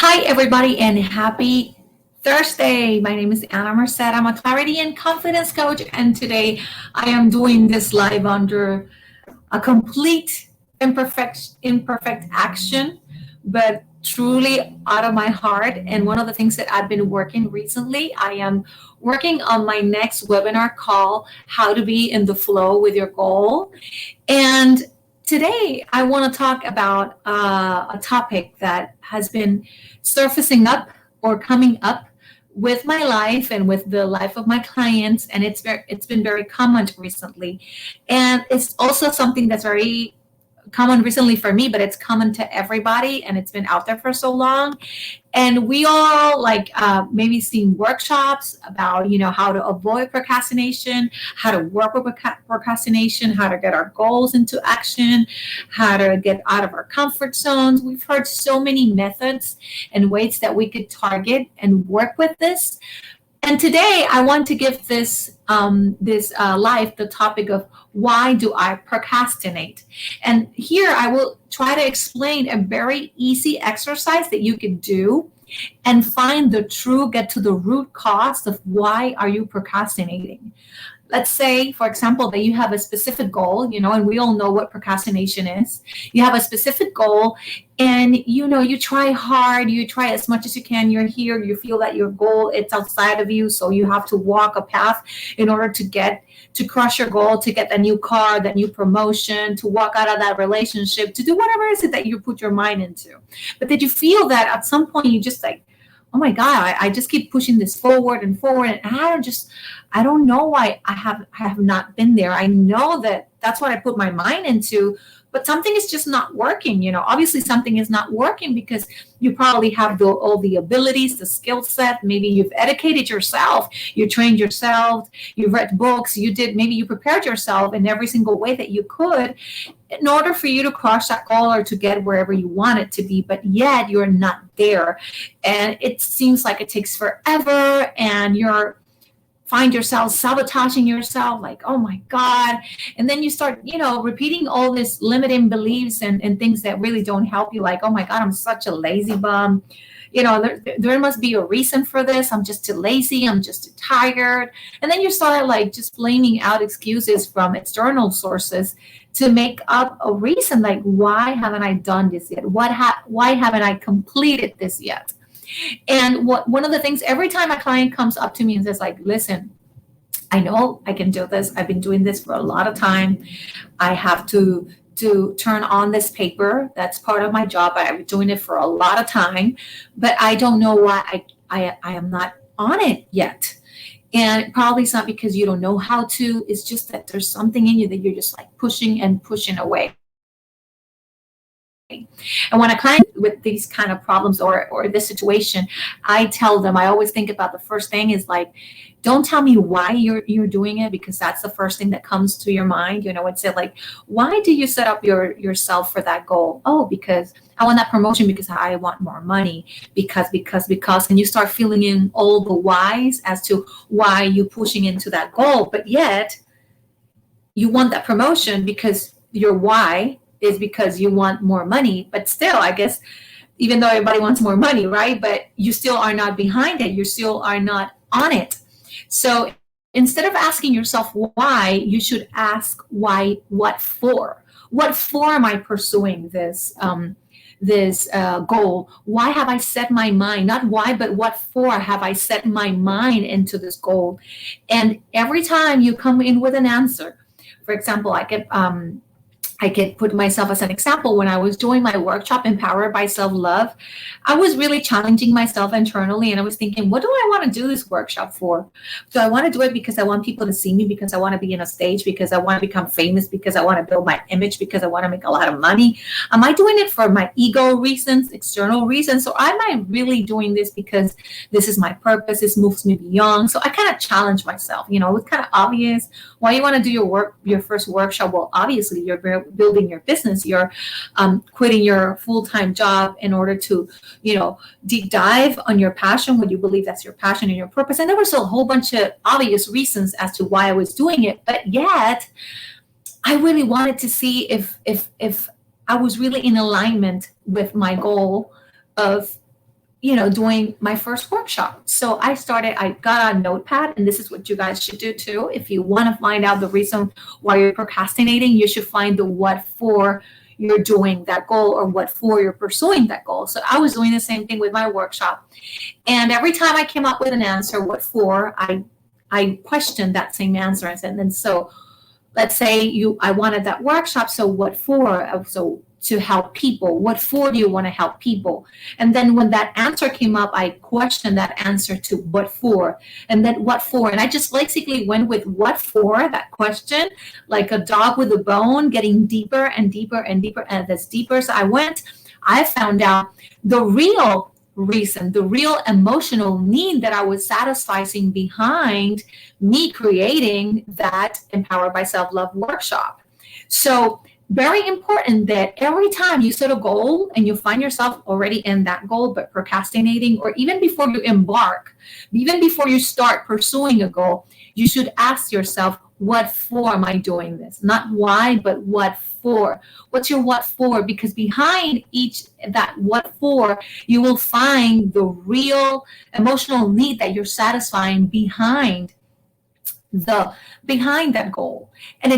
Hi, everybody, and happy Thursday. My name is Anna Merced. I'm a clarity and confidence coach, and today I am doing this live under a complete imperfect action, but truly out of my heart. And one of the things that I've been working recently, I am working on my next webinar call, How to Be in the Flow with Your Goal. And today I want to talk about a topic that has been surfacing up or coming up with my life and with the life of my clients, and it's been very common recently, and it's also something that's very common recently for me, but it's common to everybody, and it's been out there for so long. And we all maybe seen workshops about how to avoid procrastination, how to work with procrastination, how to get our goals into action, how to get out of our comfort zones. We've heard so many methods and ways that we could target and work with this. And today I want to give this live the topic of why do I procrastinate? And here I will try to explain a very easy exercise that you can do and get to the root cause of why are you procrastinating. Let's say, for example, that you have a specific goal, and we all know what procrastination is. You have a specific goal, and you try hard, you try as much as you can. You're here, you feel that your goal it's outside of you, so you have to walk a path in order to crush your goal, to get that new car, that new promotion, to walk out of that relationship, to do whatever it is that you put your mind into. But did you feel that at some point you just oh my God, I just keep pushing this forward and forward, and I don't know why I have not been there. I know that that's what I put my mind into, but something is just not working. Obviously something is not working because you probably have all the abilities, the skill set. Maybe you've educated yourself, you trained yourself, you've read books, maybe you prepared yourself in every single way that you could in order for you to crush that goal or to get wherever you want it to be, but yet you're not there. And it seems like it takes forever, and find yourself sabotaging yourself, like, oh my God. And then you start, repeating all these limiting beliefs and things that really don't help you, like, oh my God, I'm such a lazy bum. There must be a reason for this. I'm just too lazy. I'm just too tired. And then you start just blaming out excuses from external sources to make up a reason, like, why haven't I done this yet? Why haven't I completed this yet? And one of the things, every time a client comes up to me and says, like, listen, I know I can do this. I've been doing this for a lot of time. I have to turn on this paper. That's part of my job. I've been doing it for a lot of time, but I don't know why I am not on it yet. And probably it's not because you don't know how to. It's just that there's something in you that you're just like pushing and pushing away. And when a client with these kind of problems or this situation, I tell them, I always think about the first thing is like, don't tell me why you're doing it, because that's the first thing that comes to your mind. It's like, why do you set up yourself for that goal? Oh, because I want that promotion, because I want more money, because, and you start filling in all the whys as to why you're pushing into that goal. But yet you want that promotion because your why is because you want more money. But still, I guess, even though everybody wants more money, right? But you still are not behind it. You still are not on it. So instead of asking yourself why, you should ask why, what for? What for am I pursuing this goal? Why have I set my mind, not why, but what for have I set my mind into this goal? And every time you come in with an answer, for example, I could put myself as an example. When I was doing my workshop, Empowered by Self-Love, I was really challenging myself internally, and I was thinking, what do I want to do this workshop for? Do I want to do it because I want people to see me, because I want to be in a stage, because I want to become famous, because I want to build my image, because I want to make a lot of money? Am I doing it for my ego reasons, external reasons? Or am I really doing this because this is my purpose? This moves me beyond. So I kind of challenge myself. It was kind of obvious why you want to do your first workshop. Well, obviously you're building your business, you're quitting your full-time job in order to deep dive on your passion, what you believe that's your passion and your purpose. And there was a whole bunch of obvious reasons as to why I was doing it, but yet I really wanted to see if I was really in alignment with my goal of doing my first workshop. So I got a notepad, and this is what you guys should do too. If you want to find out the reason why you're procrastinating, you should find the what for you're doing that goal, or what for you're pursuing that goal. So I was doing the same thing with my workshop. And every time I came up with an answer, what for, I questioned that same answer. And then, so let's say I wanted that workshop, so what for? So to help people. What for do you want to help people? And then when that answer came up, I questioned that answer to what for, and then what for. And I just basically went with what for, that question, like a dog with a bone, getting deeper and deeper and deeper. And as deeper as I went, I found out the real reason, the real emotional need that I was satisfying behind me creating that Empowered by Self-Love workshop. So very important that every time you set a goal and you find yourself already in that goal but procrastinating, or even before you embark, even before you start pursuing a goal, you should ask yourself, what for am I doing this? Not why, but what for. What's your what for? Because behind each that what for, you will find the real emotional need that you're satisfying behind that goal. And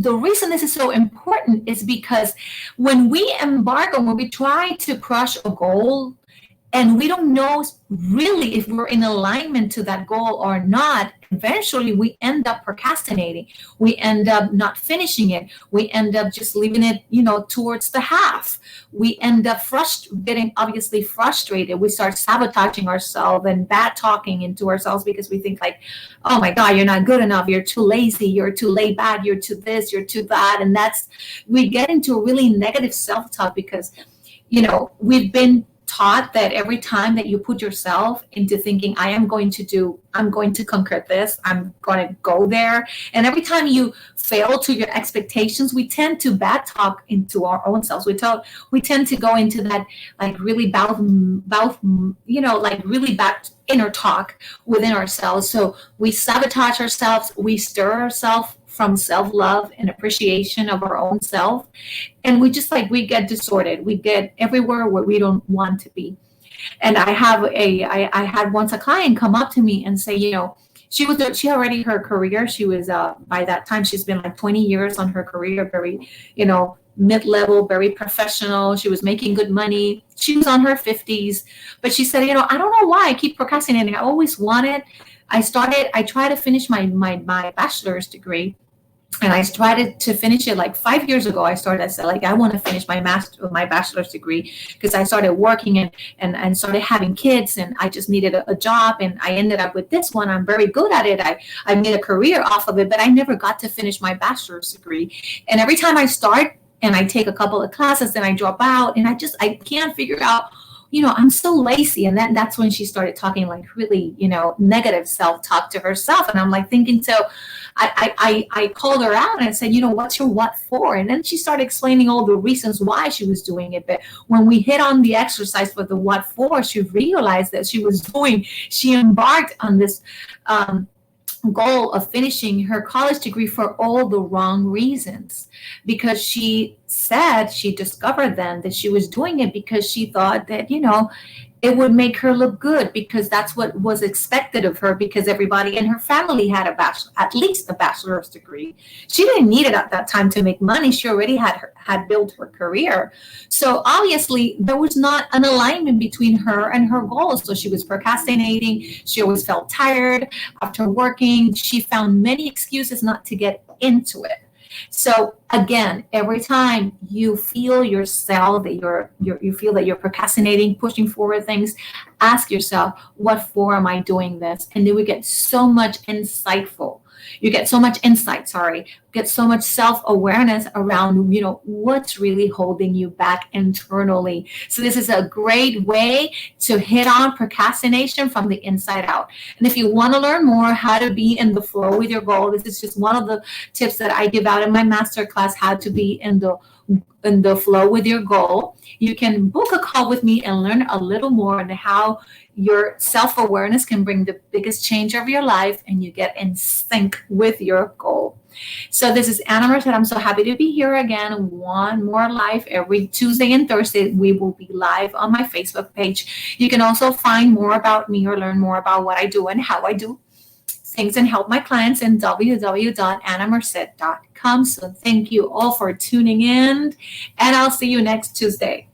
the reason this is so important is because when we embark on, when we try to crush a goal, and we don't know really if we're in alignment to that goal or not, eventually we end up procrastinating. We end up not finishing it. We end up just leaving it, towards the half. We end up getting obviously frustrated. We start sabotaging ourselves and bad talking into ourselves, because we think like, oh my God, you're not good enough. You're too lazy. You're too laid back. You're too this, you're too that. And we get into a really negative self-talk, because, we've been taught that every time that you put yourself into thinking, I'm going to conquer this, I'm going to go there. And every time you fail to your expectations, we tend to bad talk into our own selves. We tend to go into that like really really bad inner talk within ourselves. So we sabotage ourselves, we stir ourselves from self-love and appreciation of our own self. And we get distorted. We get everywhere where we don't want to be. And I had once a client come up to me and say, she already, her career, she was, by that time, she's been like 20 years on her career, very, mid-level, very professional. She was making good money. She was on her 50s, but she said, I don't know why I keep procrastinating. I always wanted, I tried to finish my bachelor's degree. And I tried to finish it like 5 years ago. I said, like, I want to finish my bachelor's degree, because I started working and started having kids, and I just needed a job. And I ended up with this one. I'm very good at it. I made a career off of it, but I never got to finish my bachelor's degree. And every time I start and I take a couple of classes, then I drop out, and I can't figure out, I'm so lazy. And that's when she started talking like really, negative self-talk to herself. And I'm like thinking, so I called her out and I said, what's your what for? And then she started explaining all the reasons why she was doing it. But when we hit on the exercise for the what for, she realized that she embarked on this goal of finishing her college degree for all the wrong reasons, because she said she discovered then that she was doing it because she thought that it would make her look good, because that's what was expected of her, because everybody in her family had at least a bachelor's degree. She didn't need it at that time to make money. She already had built her career. So obviously there was not an alignment between her and her goals. So she was procrastinating. She always felt tired after working. She found many excuses not to get into it. So again, every time you feel yourself that you feel that you're procrastinating, pushing forward things, ask yourself, what for am I doing this? And then we get so much get so much self-awareness around, what's really holding you back internally. So this is a great way to hit on procrastination from the inside out. And if you want to learn more how to be in the flow with your goal, this is just one of the tips that I give out in my masterclass, how to be in the in the flow with your goal, you can book a call with me and learn a little more on how your self-awareness can bring the biggest change of your life and you get in sync with your goal. So this is Anna Merced. I'm so happy to be here again. One more live every Tuesday and Thursday. We will be live on my Facebook page. You can also find more about me or learn more about what I do and how I do things and help my clients in www.annamerced.com. So thank you all for tuning in, and I'll see you next Tuesday.